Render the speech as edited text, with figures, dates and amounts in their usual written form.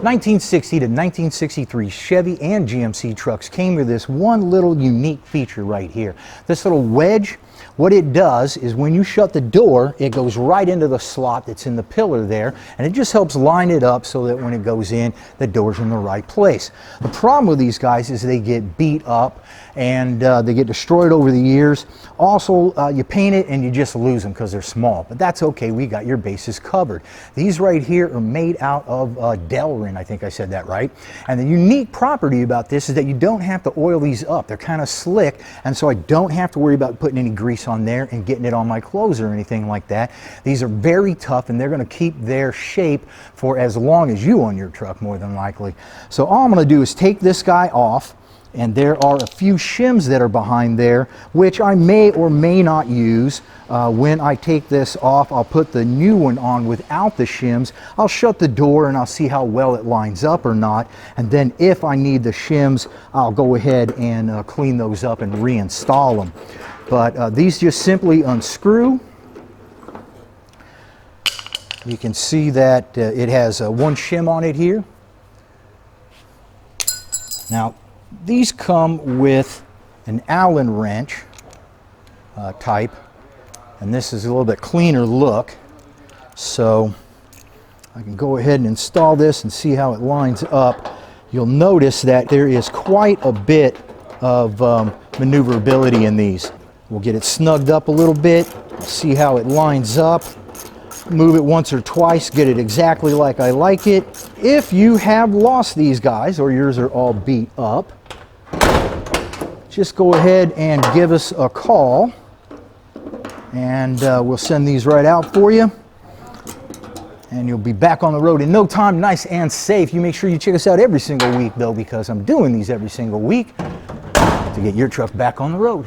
1960 to 1963 Chevy and GMC trucks came with this one little unique feature right here. This little wedge, what it does is when you shut the door, it goes right into the slot that's in the pillar there, and it just helps line it up so that when it goes in, the door's in the right place. The problem with these guys is they get beat up and they get destroyed over the years. Also, you paint it and you just lose them because they're small, but that's okay. We got your bases covered. These right here are made out of Delrin, I think I said that right. And the unique property about this is that you don't have to oil these up. They're kind of slick, and so I don't have to worry about putting any grease on there and getting it on my clothes or anything like that. These are very tough, and they're going to keep their shape for as long as you own your truck, more than likely. So all I'm going to do is take this guy off, and there are a few shims that are behind there, which I may or may not use. When I take this off, I'll put the new one on without the shims. I'll shut the door and I'll see how well it lines up or not. And then if I need the shims, I'll go ahead and clean those up and reinstall them. But these just simply unscrew. You can see that it has one shim on it here. Now, these come with an Allen wrench type, and this is a little bit cleaner look. So I can go ahead and install this and see how it lines up. You'll notice that there is quite a bit of maneuverability in these. We'll get it snugged up a little bit, see how it lines up. Move it once or twice, get it exactly like I like it. If you have lost these guys or yours are all beat up, just go ahead and give us a call, and we'll send these right out for you, and you'll be back on the road in no time, nice and safe. You make sure you check us out every single week though, because I'm doing these every single week to get your truck back on the road.